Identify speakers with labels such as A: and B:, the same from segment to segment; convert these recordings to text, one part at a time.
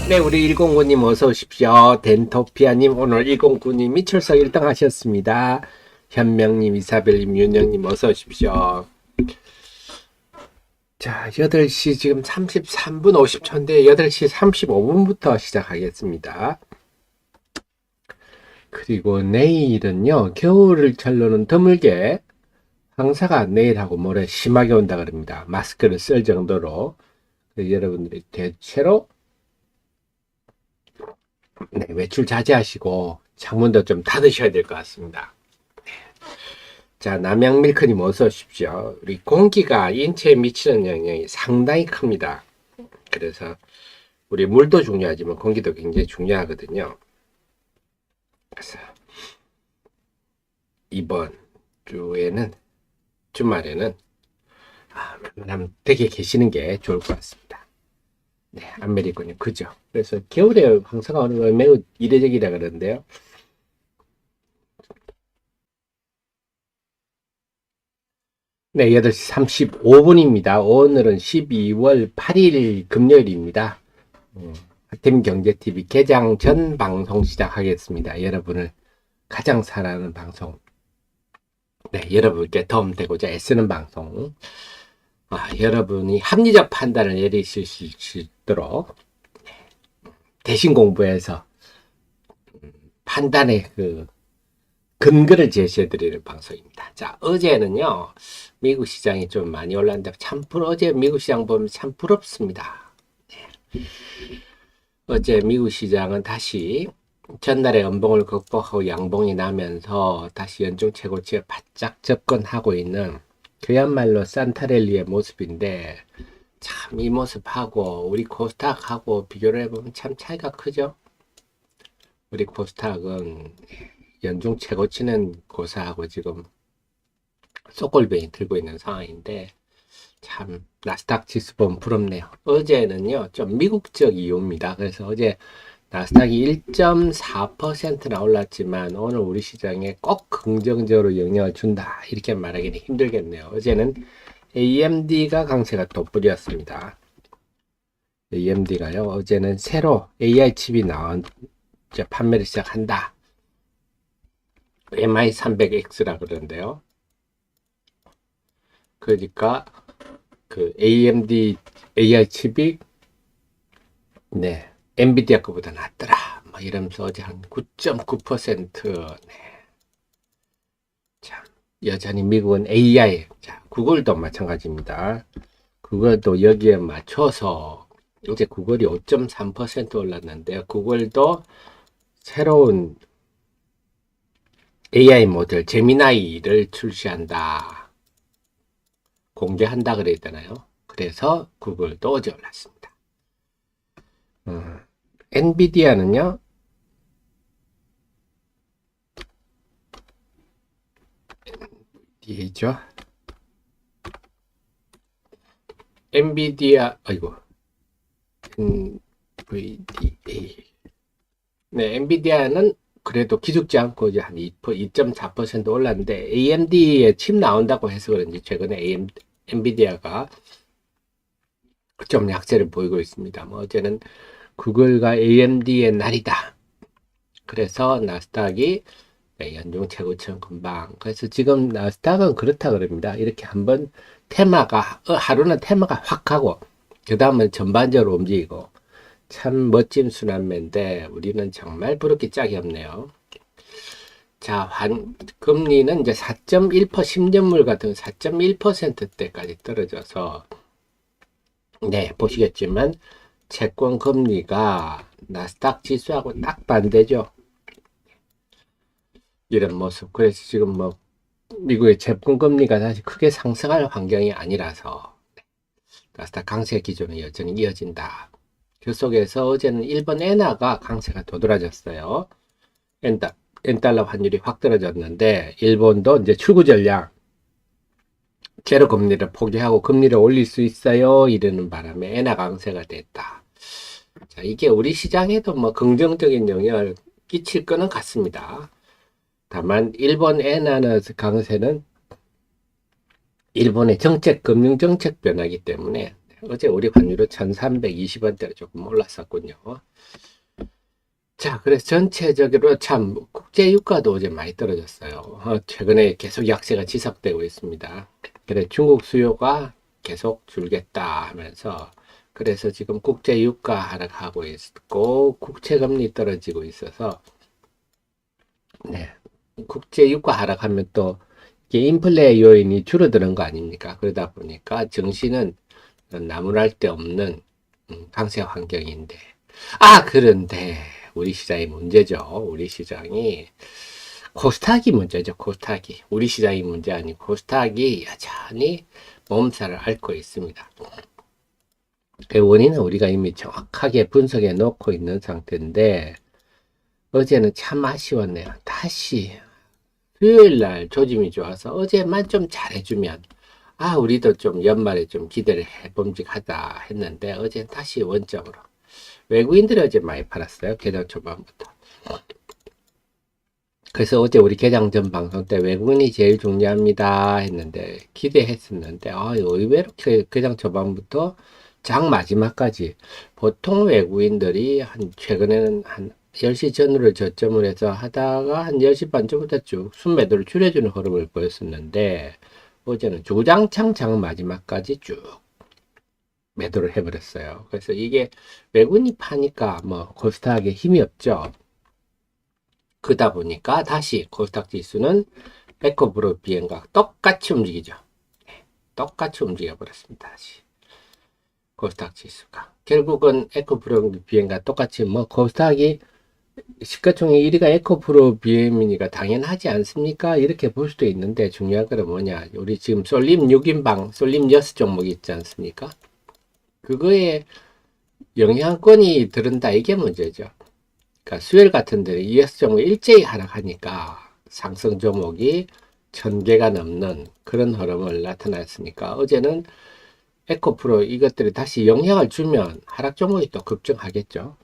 A: 네, 우리 109님 어서 오십시오. 덴토피아님 오늘 109님이 출석 1등 하셨습니다. 현명님, 이사벨님, 윤영님 어서 오십시오. 자, 8시 지금 33분 50초인데 8시 35분부터 시작하겠습니다. 그리고 내일은요, 겨울을 철로는 드물게 황사가 내일하고 모레 심하게 온다 그럽니다. 마스크를 쓸 정도로. 여러분들이 대체로 네, 외출 자제하시고 창문도 좀 닫으셔야 될 것 같습니다. 자, 남양밀크님 어서 오십시오. 우리 공기가 인체에 미치는 영향이 상당히 큽니다. 그래서 우리 물도 중요하지만 공기도 굉장히 중요하거든요. 그래서 이번 주에는 주말에는 웬만하면 댁에 계시는 게 좋을 것 같습니다. 네, 아메리카노 그죠. 그래서 겨울에 황사가 오는 건 매우 이례적이라 그러는데요. 네, 8시 35분입니다. 오늘은 12월 8일 금요일입니다. 하팀 경제TV 개장 전 방송 시작하겠습니다. 여러분을 가장 사랑하는 방송. 네, 여러분께 도움되고자 애쓰는 방송. 여러분이 합리적 판단을 내리실 수 있도록 대신 공부해서 판단의 그 근거를 제시해드리는 방송입니다. 자, 어제는요, 미국 시장이 좀 많이 올랐는데, 어제 미국 시장 보면 참 부럽습니다. 네. 어제 미국 시장은 다시 전날의 음봉을 극복하고 양봉이 나면서 다시 연중 최고치에 바짝 접근하고 있는 그야말로 산타랠리의 모습인데, 참 이 모습하고 우리 코스닥하고 비교를 해보면 참 차이가 크죠? 우리 코스닥은 연중 최고치는 고사하고 지금 쏙골뱅이 들고 있는 상황인데 참 나스닥 지수 보면 부럽네요. 어제는요 좀 미국적 이유입니다. 그래서 어제 나스닥이 1.4%나 올랐지만 오늘 우리 시장에 꼭 긍정적으로 영향을 준다 이렇게 말하기는 힘들겠네요. 어제는 AMD가 강세가 돋보였습니다. AMD가요 어제는 새로 AI 칩이 나온 판매를 시작한다. MI300X라 그러는데요. 그러니까 그 AMD AI 칩이 네 엔비디아 거보다 낫더라. 뭐 이러면서 어제 한 9.9% 네. 참 여전히 미국은 AI 자 구글도 마찬가지입니다. 구글도 여기에 맞춰서 이제 구글이 5.3% 올랐는데요. 구글도 새로운 AI 모델 제미나이를 출시한다. 공개한다 그랬잖아요. 그래서 구글도 어제 올랐습니다. 엔비디아는요. 죠 엔비디아 아이고 NVDA 네, 엔비디아는 그래도 기죽지 않고 이제 한 2.4% 올랐는데 AMD에 칩 나온다고 해서 그런지 최근에 엔비디아가 좀 약세를 보이고 있습니다. 뭐 어제는 구글과 AMD의 날이다. 그래서 나스닥이 네, 연중 최고점 금방. 그래서 지금 나스닥은 그렇다 그럽니다. 이렇게 한번 테마가 하루는 테마가 확 하고 그 다음은 전반적으로 움직이고 참 멋진 순환매인데 우리는 정말 부럽기 짝이 없네요. 자, 금리는 이제 4.1% 10년물 같은 4.1%대까지 떨어져서 네, 보시겠지만 채권 금리가 나스닥 지수하고 딱 반대죠. 이런 모습. 그래서 지금 뭐 미국의 채권 금리가 다시 크게 상승할 환경이 아니라서 나스닥 강세 기조는 여전히 이어진다. 그 속에서 어제는 일본 엔화가 강세가 도드라졌어요. 엔달러 환율이 확 떨어졌는데 일본도 이제 출구 전략 제로 금리를 포기하고 금리를 올릴 수 있어요 이러는 바람에 엔화 강세가 됐다. 자, 이게 우리 시장에도 뭐 긍정적인 영향을 끼칠 거는 같습니다. 다만 일본 엔화의 강세는 일본의 정책 금융 정책 변화이기 때문에 어제 우리 환율은 1320원대로 조금 올랐었군요. 자, 그래서 전체적으로 참 국제 유가도 어제 많이 떨어졌어요. 최근에 계속 약세가 지속되고 있습니다. 그래 중국 수요가 계속 줄겠다 하면서 그래서 지금 국제 유가 하락하고 있고 국채 금리 떨어지고 있어서 네. 국제 유가 하락하면 또 이게 인플레 요인이 줄어드는 거 아닙니까? 그러다 보니까 증시는 나무랄 데 없는 강세 환경인데 그런데 우리 시장이 문제죠. 우리 시장이 코스닥이 문제죠. 코스닥이 우리 시장이 문제 아니고 코스닥이 여전히 몸살을 앓고 있습니다. 그 원인은 우리가 이미 정확하게 분석해 놓고 있는 상태인데 어제는 참 아쉬웠네요. 다시 수요일 날 조짐이 좋아서 어제만 좀 잘해주면 우리도 좀 연말에 좀 기대를 해봄직하다 했는데 어제는 다시 원점으로 외국인들이 어제 많이 팔았어요. 개장 초반부터. 그래서 어제 우리 개장 전 방송 때 외국인이 제일 중요합니다 했는데 기대했었는데 의외로 개장 초반부터 장 마지막까지 보통 외국인들이 최근에는 한 10시 전후를 저점을 해서 하다가 한 10시 반쯤부터 쭉 순매도를 줄여주는 흐름을 보였었는데 어제는 주장창 장 마지막까지 쭉 매도를 해버렸어요. 그래서 이게 외국인이 파니까 뭐 코스닥에 힘이 없죠. 그러다 보니까 다시 코스닥 지수는 에코프로 비행과 똑같이 움직이죠. 똑같이 움직여 버렸습니다. 다시 코스닥 지수가 결국은 에코프로 비행과 똑같이 뭐 코스닥이 시가총액 1위가 에코프로 비행이니까 당연하지 않습니까? 이렇게 볼 수도 있는데 중요한 건 뭐냐? 우리 지금 쏠림 6인방, 쏠림 6종목 있지 않습니까? 그거에 영향권이 들은다 이게 문제죠. 그러니까 수요일 같은 데는 ES 종목이 일제히 하락하니까 상승 종목이 1000개가 넘는 그런 흐름을 나타냈으니까 어제는 에코프로 이것들이 다시 영향을 주면 하락 종목이 또 급증하겠죠.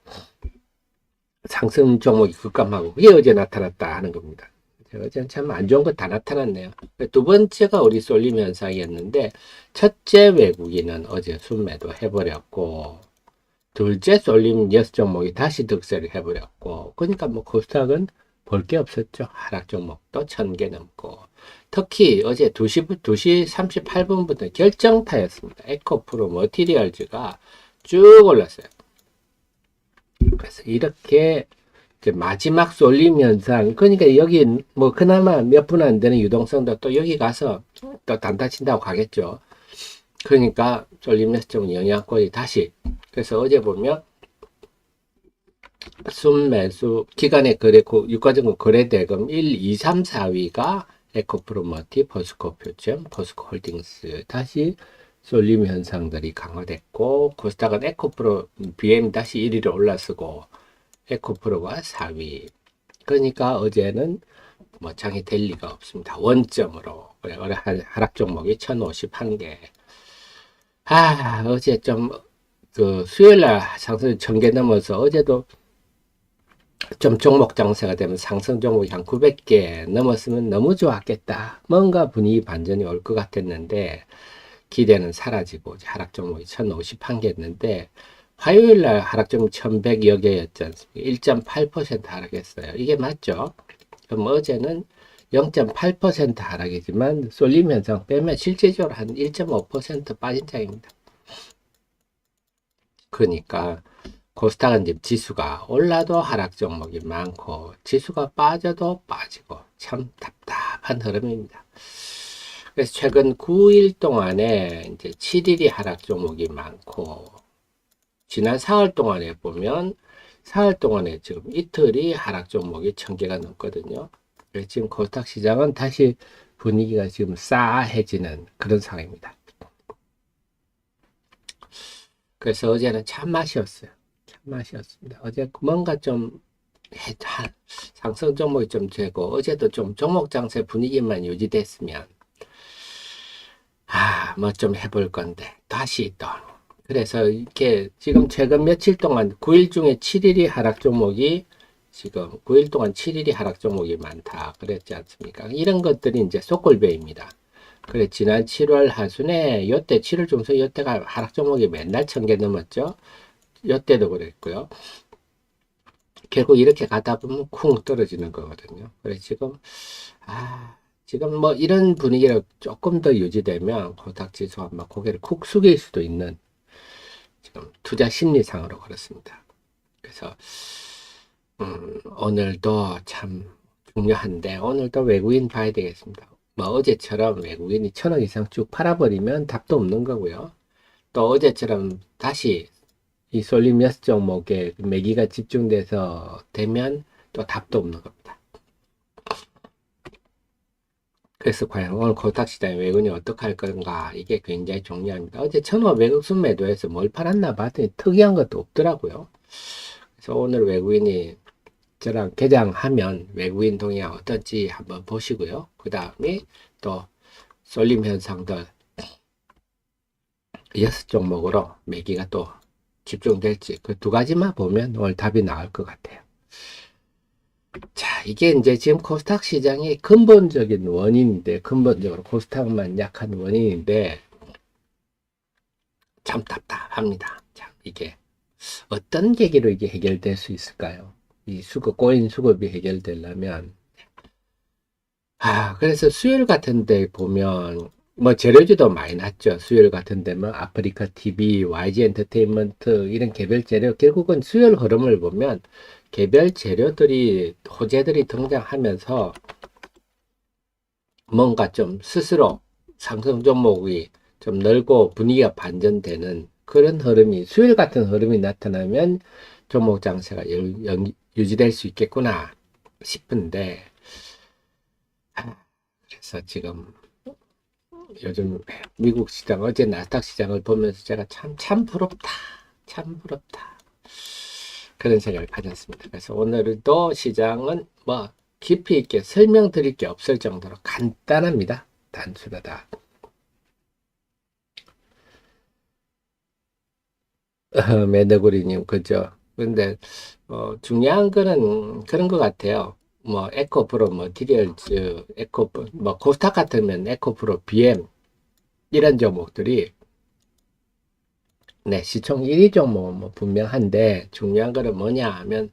A: 상승 종목이 급감하고 그게 어제 나타났다 하는 겁니다. 어제는 참 안 좋은 거 다 나타났네요. 두 번째가 우리 쏠림 현상이었는데 첫째 외국인은 어제 순매도 해버렸고 둘째 쏠림 6종목이 다시 득세를 해버렸고 그러니까 뭐 코스닥은 볼 게 없었죠. 하락 종목도 1000개 넘고 특히 어제 2시 38분부터 결정타였습니다. 에코프로 머티리얼즈가 쭉 올랐어요. 그래서 이렇게 마지막 쏠림 현상 그러니까 여기 뭐 그나마 몇 분 안 되는 유동성도 또 여기 가서 또 단타 친다고 가겠죠. 그러니까 쏠림 좀 영향권이 다시 그래서 어제 보면 순매수 기간의 거래코 유가증권 거래대금 1, 2, 3, 4위가 에코프로머티, 포스코 표점, 포스코 홀딩스 다시 쏠림 현상들이 강화됐고 코스닥은 에코프로 BM 다시 1위로 올라서고 에코프로가 4위. 그러니까 어제는 뭐 장이 될 리가 없습니다. 원점으로 하락 종목이 1051개. 어제 좀 그 수요일날 상승 1000개 넘어서 어제도 좀 종목 장세가 되면 상승 종목이 한 900개 넘었으면 너무 좋았겠다. 뭔가 분위기 반전이 올 것 같았는데 기대는 사라지고 하락 종목이 1051개였는데 화요일날 하락 종목 1100여 개였지 않습니까? 1.8% 하락했어요. 이게 맞죠? 그럼 어제는 0.8% 하락이지만 쏠림 현상 빼면 실제적으로 한 1.5% 빠진 장입니다. 그러니까 코스닥은 지금 지수가 올라도 하락 종목이 많고 지수가 빠져도 빠지고 참 답답한 흐름입니다. 그래서 최근 9일 동안에 이제 7일이 하락 종목이 많고 지난 4월 동안에 보면 4월 동안에 지금 이틀이 하락 종목이 1000개가 넘거든요. 그래서 지금 코스닥 시장은 다시 분위기가 지금 싸해지는 그런 상황입니다. 그래서 어제는 참 아쉬웠어요. 참 아쉬웠습니다. 어제 뭔가 좀 상승 종목이 좀 되고 어제도 좀 종목 장세 분위기만 유지됐으면 뭐 좀 해볼 건데 다시 또 그래서 이렇게 지금 최근 며칠 동안 9일 중에 7일이 하락 종목이 지금 9일 동안 7일이 하락 종목이 많다 그랬지 않습니까? 이런 것들이 이제 속골배입니다. 그래, 지난 7월 하순에, 요때 7월 중순, 요때가 하락 종목이 맨날 1000개 넘었죠. 요때도 그랬고요. 결국 이렇게 가다 보면 쿵 떨어지는 거거든요. 그래, 지금 뭐 이런 분위기로 조금 더 유지되면 코스닥 지수가 막 고개를 쿡 숙일 수도 있는 지금 투자 심리상으로 그렇습니다. 그래서, 오늘도 참 중요한데, 오늘도 외국인 봐야 되겠습니다. 뭐 어제처럼 외국인이 1000억 이상 쭉 팔아버리면 답도 없는 거고요. 또 어제처럼 다시 이 쏠림 6종목에 매기가 집중돼서 되면 또 답도 없는 겁니다. 그래서 과연 오늘 코스닥 시장의 외국인이 어떻게 할 건가, 이게 굉장히 중요합니다. 어제 1500억 순매도해서 뭘 팔았나 봤더니 특이한 것도 없더라고요. 그래서 오늘 외국인이 저랑 개장하면 외국인 동향 어떨지 한번 보시고요. 그 다음에 또 쏠림 현상들 6종목으로 매기가 또 집중될지, 그 두 가지만 보면 오늘 답이 나올 것 같아요. 자, 이게 이제 지금 코스닥 시장의 근본적인 원인인데, 근본적으로 코스닥만 약한 원인인데, 참 답답합니다. 자, 이게 어떤 계기로 이게 해결될 수 있을까요? 이 꼬인 수급이 해결되려면, 그래서 수요일 같은 데 보면, 뭐 재료주도 많이 났죠. 수요일 같은 데면 아프리카 TV, YG 엔터테인먼트 이런 개별 재료, 결국은 수요일 흐름을 보면 개별 재료들이, 호재들이 등장하면서 뭔가 좀 스스로 상승 종목이 좀 늘고 분위기가 반전되는 그런 흐름이, 수요일 같은 흐름이 나타나면 종목 장세가 유지될 수 있겠구나 싶은데, 그래서 지금 요즘 미국 시장, 어제 나스닥 시장을 보면서 제가 참 부럽다. 참 부럽다. 그런 생각을 가졌습니다. 그래서 오늘도 시장은 뭐 깊이 있게 설명드릴 게 없을 정도로 간단합니다. 단순하다. 매너구리님, 그죠? 근데, 중요한 거는 그런 것 같아요. 뭐, 에코프로 머티리얼즈, 뭐, 코스닥 같으면 에코프로 BM, 이런 종목들이, 네, 시총 1위 종목은 뭐 분명한데, 중요한 거는 뭐냐 하면,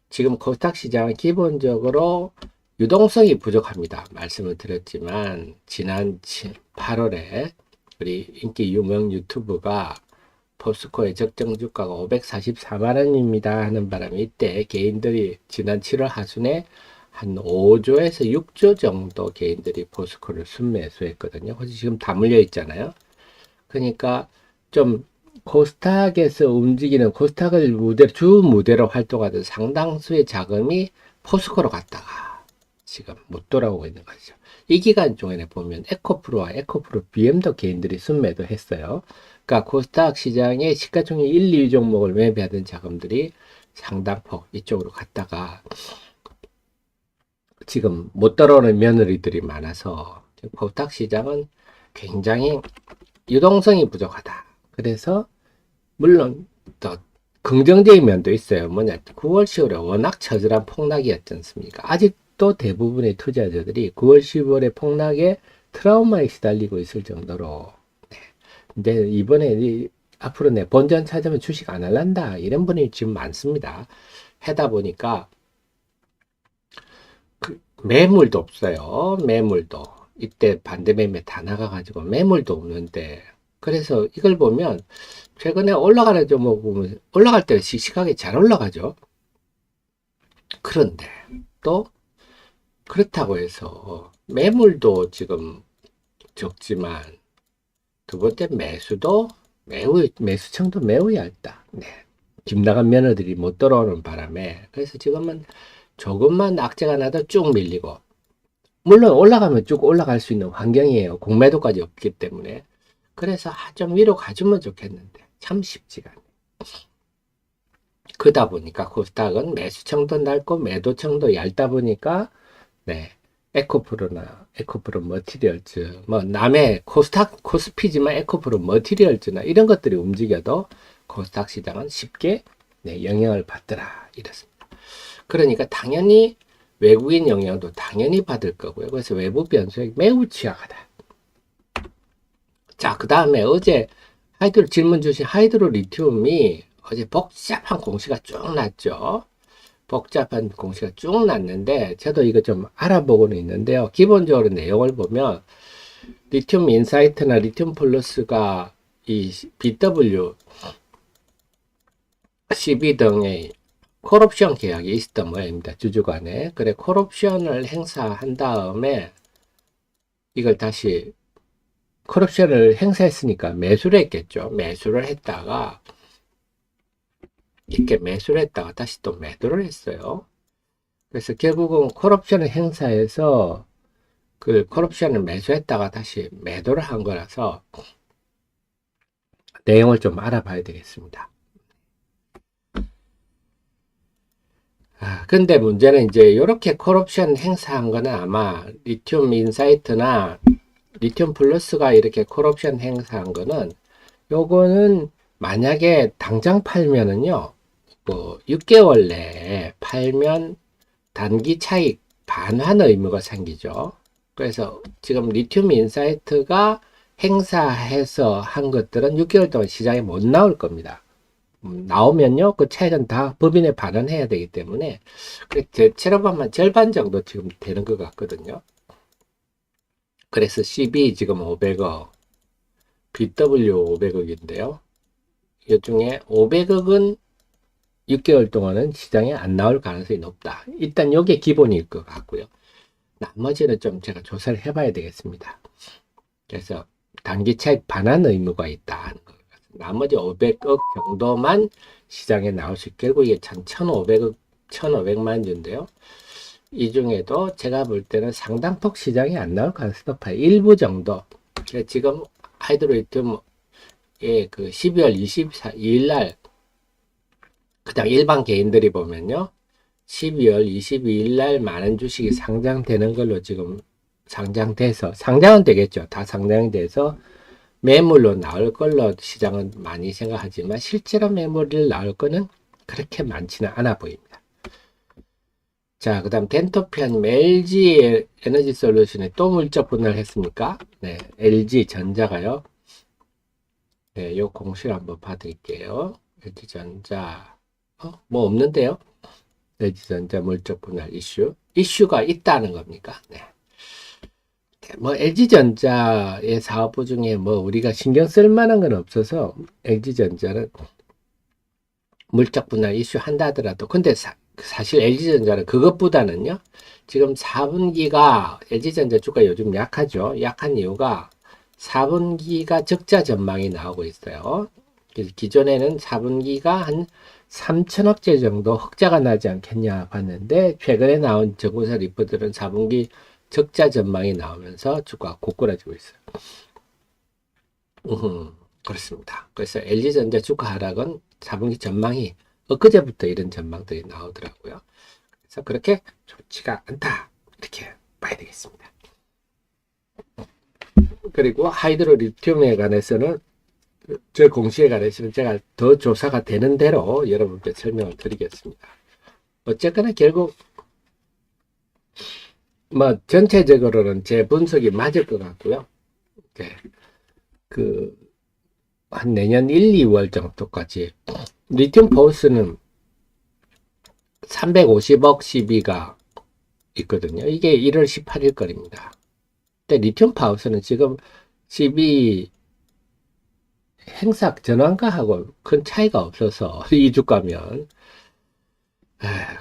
A: 지금 코스닥 시장은 기본적으로 유동성이 부족합니다. 말씀을 드렸지만, 지난 8월에 우리 인기 유명 유튜브가 포스코의 적정 주가가 544만 원입니다 하는 바람에, 이때 개인들이 지난 7월 하순에 한 5조에서 6조 정도 개인들이 포스코를 순매수했거든요. 그래서 지금 다 물려 있잖아요. 그러니까 좀 코스닥에서 움직이는, 코스닥을 주 무대로 활동하던 상당수의 자금이 포스코로 갔다가 지금 못 돌아오고 있는 거죠. 이 기간 중에 보면 에코프로와 에코프로 BM도 개인들이 순매도 했어요. 그러니까 코스닥 시장의 시가총액 1, 2위 종목을 매매하던 자금들이 상당폭 이쪽으로 갔다가 지금 못 따라오는 며느리들이 많아서 코스닥 시장은 굉장히 유동성이 부족하다. 그래서 물론 또 긍정적인 면도 있어요. 뭐냐, 9월, 10월에 워낙 처절한 폭락이었지 않습니까? 아직도 대부분의 투자자들이 9월, 10월의 폭락에 트라우마에 시달리고 있을 정도로, 근데 이번에 앞으로 내 본전 찾으면 주식 안 할란다, 이런 분이 지금 많습니다. 하다 보니까 매물도 없어요. 매물도 이때 반대 매매 다 나가가지고 매물도 없는데, 그래서 이걸 보면 최근에 올라가는 종목 보면 올라갈 때 씩씩하게 잘 올라가죠. 그런데 또 그렇다고 해서 매물도 지금 적지만, 두 번째 매수청도 매우 얇다. 네. 집 나간 며느들이 못 들어오는 바람에, 그래서 지금은 조금만 악재가 나도 쭉 밀리고, 물론 올라가면 쭉 올라갈 수 있는 환경이에요. 공매도까지 없기 때문에. 그래서 좀 위로 가주면 좋겠는데 참 쉽지가 않아요. 그러다 보니까 코스닥은 매수청도 넓고 매도청도 얇다 보니까, 네, 에코프로 머티리얼즈, 뭐 남의 코스닥 코스피지만 에코프로 머티리얼즈나 이런 것들이 움직여도 코스닥 시장은 쉽게, 네, 영향을 받더라, 이렇습니다. 그러니까 당연히 외국인 영향도 당연히 받을 거고요. 그래서 외부 변수에 매우 취약하다. 자, 그 다음에 어제 질문 주신 하이드로 리튬이 어제 복잡한 공시가 쭉 났죠. 복잡한 공시가 쭉 났는데, 저도 이거 좀 알아보고는 있는데요. 기본적으로 내용을 보면, 리튬 인사이트나 리튬 플러스가 이 BW, CB 등의 콜옵션 계약이 있었던 모양입니다. 주주간에. 그래, 콜옵션을 행사한 다음에, 이걸 다시 콜옵션을 행사했으니까 매수를 했겠죠. 매수를 했다가 이렇게 매수를 했다가 다시 또 매도를 했어요. 그래서 결국은 콜옵션을 행사해서 그 콜옵션을 매수했다가 다시 매도를 한 거라서 내용을 좀 알아봐야 되겠습니다. 근데 문제는 이제 이렇게 콜옵션 행사한 거는 아마 리튬 인사이트나 리튬 플러스가 이렇게 콜옵션 행사한 거는, 요거는 만약에 당장 팔면은요, 뭐 6개월 내에 팔면 단기 차익 반환 의무가 생기죠. 그래서 지금 리튬 인사이트가 행사해서 한 것들은 6개월 동안 시장에 못 나올 겁니다. 나오면요, 그 차익은 다 법인에 반환해야 되기 때문에, 제체로만 절반 정도 지금 되는 것 같거든요. 그래서 CB 지금 500억, BW 500억인데요. 이 중에 500억은 6개월 동안은 시장에 안 나올 가능성이 높다. 일단 이게 기본일 것 같고요. 나머지는 좀 제가 조사를 해봐야 되겠습니다. 그래서 단기 차익 반환 의무가 있다. 나머지 500억 정도만 시장에 나올 수 있게, 결국 이게 1,500억, 1,500만 주인데요. 이 중에도 제가 볼 때는 상당폭 시장에 안 나올 가능성이 높아요. 일부 정도. 지금 하이드로리튬의 그 12월 22일 날, 그냥 일반 개인들이 보면요, 12월 22일 날 많은 주식이 상장되는 걸로 지금 상장돼서, 상장은 되겠죠. 다 상장이 돼서 매물로 나올 걸로 시장은 많이 생각하지만, 실제로 매물이 나올 거는 그렇게 많지는 않아 보입니다. 자, 그 다음 덴토피아님, LG 에너지 솔루션에 또 물적 분할 했습니까? 네, LG 전자가요. 네, 요 공시를 한번 봐드릴게요. LG 전자, 뭐 없는데요? LG 전자 물적 분할 이슈가 있다는 겁니까? 네. 뭐 LG전자의 사업부 중에 뭐 우리가 신경 쓸 만한 건 없어서 LG전자는 물적 분할 이슈 한다 하더라도, 근데 사실 LG전자는 그것보다는요, 지금 4분기가 LG전자 주가 요즘 약하죠. 약한 이유가 4분기가 적자 전망이 나오고 있어요. 그래서 기존에는 4분기가 한 3천억째 정도 흑자가 나지 않겠냐 봤는데, 최근에 나온 정부사 리포트들은 4분기 적자 전망이 나오면서 주가가 고꾸라지고 있어요. 그렇습니다. 그래서 LG전자 주가 하락은 4분기 전망이 엊그제부터 이런 전망들이 나오더라고요. 그래서 그렇게 좋지가 않다, 이렇게 봐야 되겠습니다. 그리고 하이드로 리튬에 관해서는, 저 공시에 관해서는 제가 더 조사가 되는 대로 여러분께 설명을 드리겠습니다. 어쨌거나 결국 뭐 전체적으로는 제 분석이 맞을 것 같고요. 네. 한 내년 1, 2월 정도까지 리튬 포스는 350억 CB가 있거든요. 이게 1월 18일 거리입니다. 근데 리튬 파우스는 지금 CB 행사 전환가하고 큰 차이가 없어서 이 주가면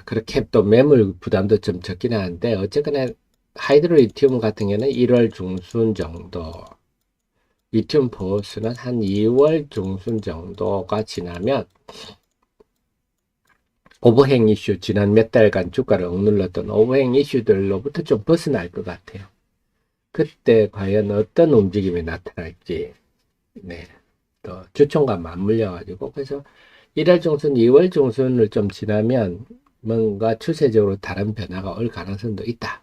A: 그렇게 또 매물 부담도 좀 적긴 하는데, 어쨌거나 하이드로 리튬 같은 경우는 1월 중순 정도, 리튬 포스는 한 2월 중순 정도가 지나면 오버행 이슈, 지난 몇 달간 주가를 억눌렀던 오버행 이슈들로부터 좀 벗어날 것 같아요. 그때 과연 어떤 움직임이 나타날지, 네, 또 주총과 맞물려가지고, 그래서 1월 중순, 2월 중순을 좀 지나면 뭔가 추세적으로 다른 변화가 올 가능성도 있다,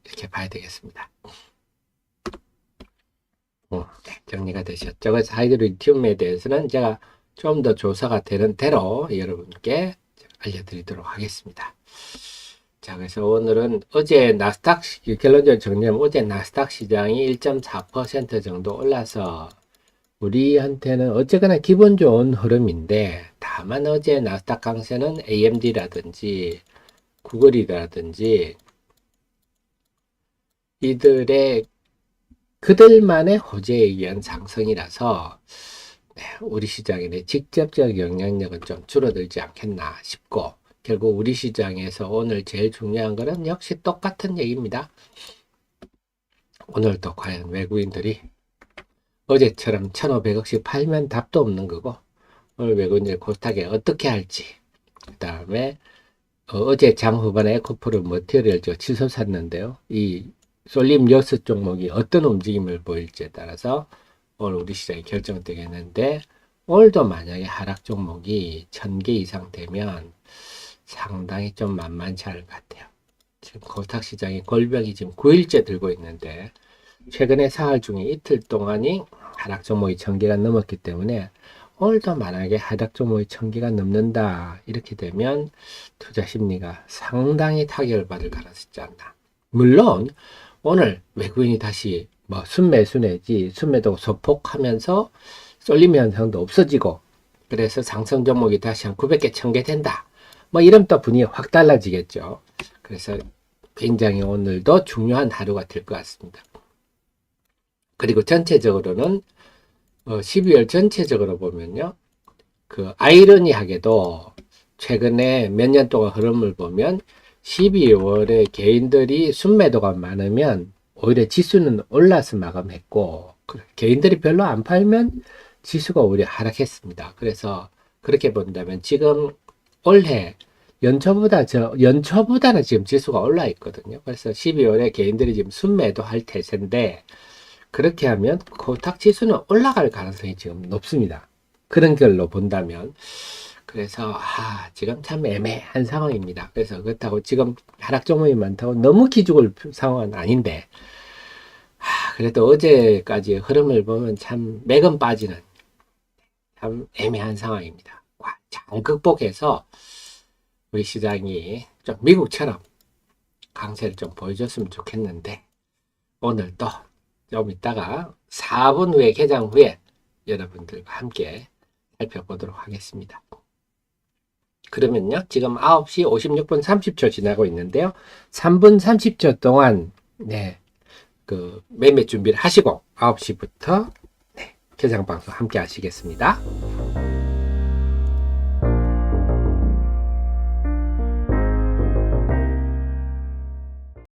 A: 이렇게 봐야 되겠습니다. 네, 정리가 되셨죠? 그래서 하이드로리튬에 대해서는 제가 좀 더 조사가 되는 대로 여러분께 알려드리도록 하겠습니다. 자, 그래서 오늘은 어제 나스닥, 결론적으로 정리하면 어제 나스닥 시장이 1.4% 정도 올라서 우리한테는 어쨌거나 기분 좋은 흐름인데, 다만 어제 나스닥 강세는 AMD라든지 구글이라든지 이들의 그들만의 호재에 의한 상승이라서 우리 시장의 직접적 영향력은 좀 줄어들지 않겠나 싶고, 결국 우리 시장에서 오늘 제일 중요한 것은 역시 똑같은 얘기입니다. 오늘도 과연 외국인들이 어제처럼 1,500억씩 팔면 답도 없는 거고, 오늘 외국인들 코스닥에 어떻게 할지, 그 다음에 어제 장 후반에 에코프로 머티리얼즈 치솟 샀는데요. 이 솔림 여스 종목이 어떤 움직임을 보일지에 따라서 오늘 우리 시장이 결정되겠는데, 오늘도 만약에 하락 종목이 1,000개 이상 되면 상당히 좀 만만치 않을 것 같아요. 지금 코스닥 시장이 골병이 지금 9일째 들고 있는데, 최근에 사흘 중에 이틀 동안이 하락 종목이 1,000개가 넘었기 때문에 오늘도 만약에 하락 종목이 1,000개가 넘는다 이렇게 되면 투자 심리가 상당히 타격을 받을 가능성이 있지 않나. 물론 오늘 외국인이 다시 뭐 순매수 내지 순매도 소폭하면서 쏠림 현상도 없어지고, 그래서 상승 종목이 다시 한 900개 1,000개 된다, 뭐 이러면 또 분위기 확 달라지겠죠. 그래서 굉장히 오늘도 중요한 하루가 될 것 같습니다. 그리고 전체적으로는 12월 전체적으로 보면요, 그 아이러니하게도 최근에 몇 년 동안 흐름을 보면 12월에 개인들이 순매도가 많으면 오히려 지수는 올라서 마감했고, 개인들이 별로 안 팔면 지수가 오히려 하락했습니다. 그래서 그렇게 본다면 지금 올해 연초보다는 지금 지수가 올라 있거든요. 그래서 12월에 개인들이 지금 순매도 할 태세인데, 그렇게 하면 코스닥 지수는 올라갈 가능성이 지금 높습니다. 그런 결로 본다면. 그래서 지금 참 애매한 상황입니다. 그래서 그렇다고 지금 하락 종목이 많다고 너무 기죽을 상황은 아닌데, 그래도 어제까지 흐름을 보면 참 맥은 빠지는 참 애매한 상황입니다. 잘 극복해서 우리 시장이 좀 미국처럼 강세를 좀 보여줬으면 좋겠는데, 오늘 또 좀 이따가 4분 후에 개장 후에 여러분들과 함께 살펴보도록 하겠습니다. 그러면요, 지금 9시 56분 30초 지나고 있는데요, 3분 30초 동안 그 매매 준비를 하시고 9시부터 개장 방송 함께 하시겠습니다.